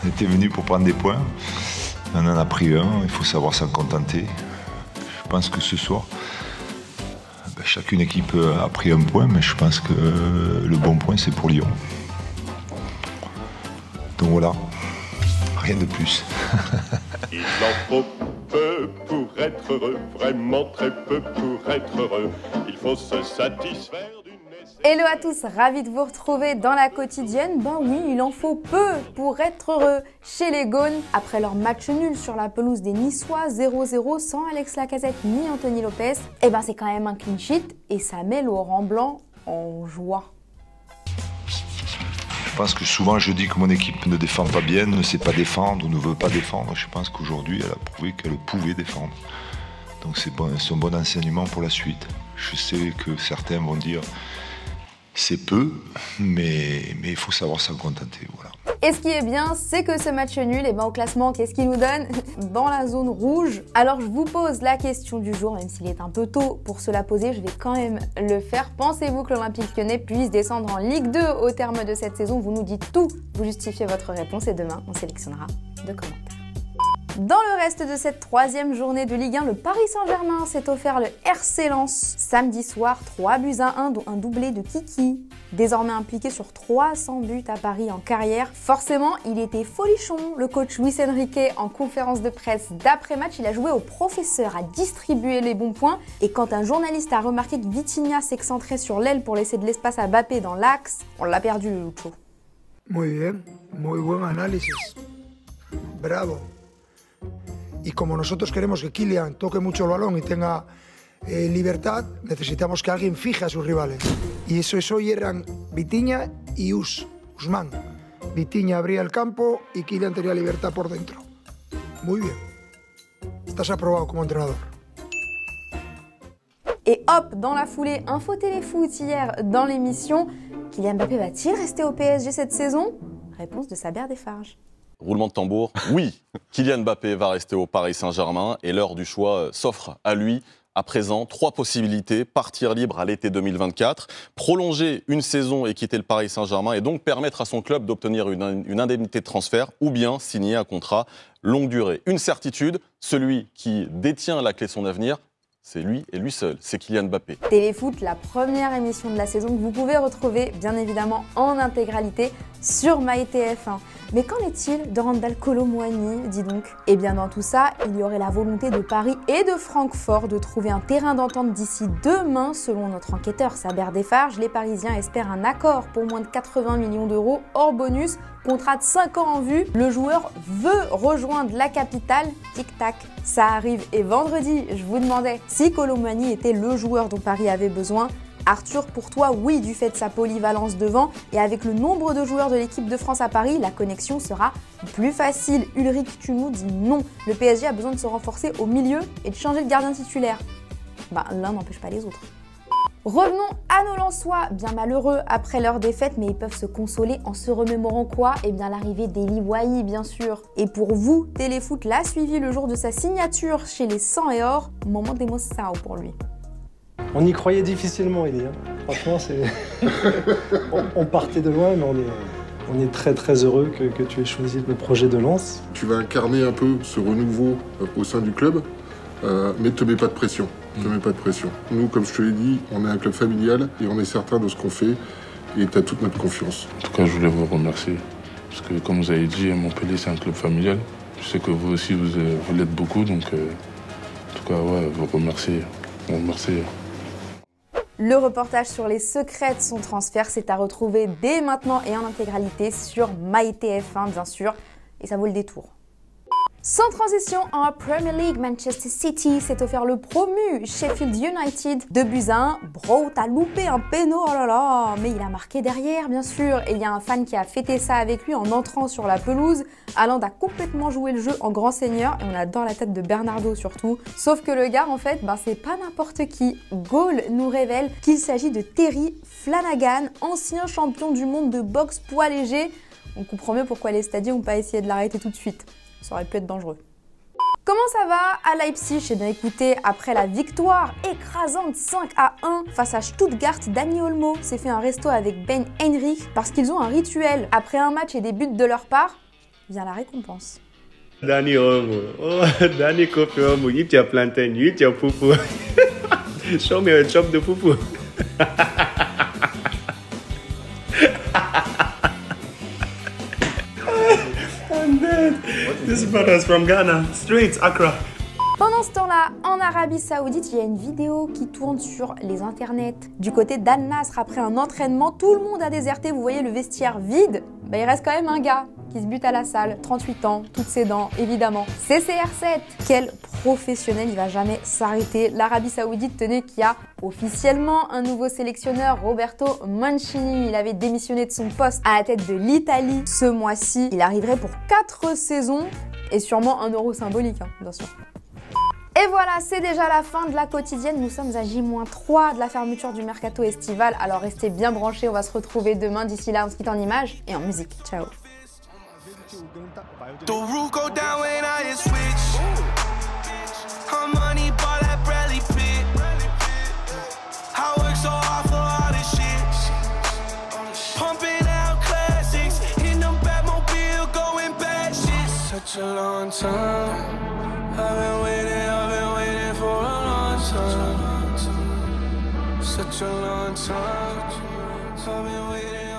On était venu pour prendre des points. On en a pris un, il faut savoir s'en contenter. Je pense que ce soir, chacune équipe a pris un point, mais je pense que le bon point, c'est pour Lyon. Donc voilà, rien de plus. Il en faut peu pour être heureux, vraiment très peu pour être heureux. Il faut se satisfaire d'une nécessité. Hello à tous, ravi de vous retrouver dans la quotidienne. Ben oui, il en faut peu pour être heureux chez les Gaunes. Après leur match nul sur la pelouse des Niçois, 0-0 sans Alex Lacazette ni Anthony Lopez, eh ben c'est quand même un clean sheet et ça met Laurent Blanc en joie. Je pense que souvent je dis que mon équipe ne défend pas bien, ne sait pas défendre ou ne veut pas défendre. Je pense qu'aujourd'hui elle a prouvé qu'elle pouvait défendre. Donc c'est un bon enseignement pour la suite. Je sais que certains vont dire c'est peu, mais il faut savoir s'en contenter. Voilà. Et ce qui est bien, c'est que ce match nul, et ben au classement, qu'est-ce qu'il nous donne? Dans la zone rouge. Alors je vous pose la question du jour, même s'il est un peu tôt pour se la poser, je vais quand même le faire. Pensez-vous que l'Olympique Lyonnais puisse descendre en Ligue 2 au terme de cette saison? Vous nous dites tout, vous justifiez votre réponse et demain, on sélectionnera deux commentaires. Dans le reste de cette troisième journée de Ligue 1, le Paris Saint-Germain s'est offert le RC Lens samedi soir, 3-1, dont un doublé de Kiki. Désormais impliqué sur 300 buts à Paris en carrière, forcément il était folichon. Le coach Luis Enrique, en conférence de presse d'après-match, il a joué au professeur à distribuer les bons points. Et quand un journaliste a remarqué que Vitinha s'excentrait sur l'aile pour laisser de l'espace à Mbappé dans l'axe, on l'a perdu le Lucho. Muy bien, muy buen análisis. Bravo. Y como nosotros queremos que Kylian toque mucho el balón y tenga libertad, necesitamos que alguien fije a sus rivales. Y eso hoy eran Vitinha y Usman. Vitinha abría el campo y Kylian tenía libertad por dentro. Muy bien. Estás aprobado como entrenador. Et hop, dans la foulée, info téléfoot hier dans l'émission. Kylian Mbappé va-t-il rester au PSG cette saison? Réponse de Saber Desfarges. Roulement de tambour, oui, Kylian Mbappé va rester au Paris Saint-Germain et l'heure du choix s'offre à lui. À présent, 3 possibilités, partir libre à l'été 2024, prolonger une saison et quitter le Paris Saint-Germain et donc permettre à son club d'obtenir une indemnité de transfert ou bien signer un contrat longue durée. Une certitude, celui qui détient la clé de son avenir, c'est lui et lui seul, c'est Kylian Mbappé. Téléfoot, la première émission de la saison que vous pouvez retrouver bien évidemment en intégralité sur MyTF1. Mais qu'en est-il de Randal Kolo Muani, dis donc? Eh bien dans tout ça, il y aurait la volonté de Paris et de Francfort de trouver un terrain d'entente d'ici demain. Selon notre enquêteur Saber Desfarges, les Parisiens espèrent un accord pour moins de 80 millions d'euros hors bonus. Contrat de 5 ans en vue, le joueur veut rejoindre la capitale. Tic-tac, ça arrive. Et vendredi, je vous demandais si Kolo Muani était le joueur dont Paris avait besoin. Arthur, pour toi, oui, du fait de sa polyvalence devant. Et avec le nombre de joueurs de l'équipe de France à Paris, la connexion sera plus facile. Ulrich, tu nous dis non. Le PSG a besoin de se renforcer au milieu et de changer de gardien titulaire. Bah, l'un n'empêche pas les autres. Revenons à nos Lensois, bien malheureux après leur défaite, mais ils peuvent se consoler en se remémorant quoi? Eh bien l'arrivée d'Eli Wahi, bien sûr. Et pour vous, Téléfoot l'a suivi le jour de sa signature chez les 100 et or, moment d'émotion pour lui. On y croyait difficilement, Eli. Franchement, on partait de loin, mais on est très très heureux que tu aies choisi le projet de Lens. Tu vas incarner un peu ce renouveau au sein du club, mais ne te mets pas de pression. Nous, comme je te l'ai dit, on est un club familial et on est certain de ce qu'on fait et tu as toute notre confiance. En tout cas, je voulais vous remercier parce que, comme vous avez dit, Montpellier, c'est un club familial. Je sais que vous aussi, vous l'êtes beaucoup, donc en tout cas, ouais, vous remercier. Le reportage sur les secrets de son transfert, c'est à retrouver dès maintenant et en intégralité sur MyTF1, bien sûr, et ça vaut le détour. Sans transition, en Premier League, Manchester City s'est offert le promu Sheffield United 2-1. Bro, t'as loupé un péno, oh là là, mais il a marqué derrière, bien sûr. Et il y a un fan qui a fêté ça avec lui en entrant sur la pelouse. Haaland a complètement joué le jeu en grand seigneur et on adore la tête de Bernardo surtout. Sauf que le gars, en fait, c'est pas n'importe qui. Goal nous révèle qu'il s'agit de Terry Flanagan, ancien champion du monde de boxe poids léger. On comprend mieux pourquoi les stadiers n'ont pas essayé de l'arrêter tout de suite. Ça aurait pu être dangereux. Comment ça va à Leipzig? Eh bien écoutez, après la victoire écrasante 5-1 face à Stuttgart, Dani Olmo s'est fait un resto avec Ben Henrich parce qu'ils ont un rituel. Après un match et des buts de leur part, vient la récompense. Dani Romo, oh, Dani Kofi Romo, eat your plantain, you eat your fufu. Show me a chop de fufu. I'm dead. This brother's from Ghana, straight Accra. Pendant ce temps-là, en Arabie Saoudite, il y a une vidéo qui tourne sur les internets. Du côté d'Al Nasr, après un entraînement, tout le monde a déserté. Vous voyez le vestiaire vide. Bah, il reste quand même un gars qui se bute à la salle, 38 ans, toutes ses dents, évidemment. C'est CR7. Quel professionnel, il va jamais s'arrêter. L'Arabie Saoudite, tenez, qui a officiellement un nouveau sélectionneur, Roberto Mancini. Il avait démissionné de son poste à la tête de l'Italie ce mois-ci. Il arriverait pour 4 saisons et sûrement un euro symbolique, hein, bien sûr. Et voilà, c'est déjà la fin de la quotidienne. Nous sommes à J-3 de la fermeture du mercato estival. Alors restez bien branchés, on va se retrouver demain. D'ici là, on se quitte en images et en musique. Ciao. I've been waiting for a long time. Such a long time. I've been waiting.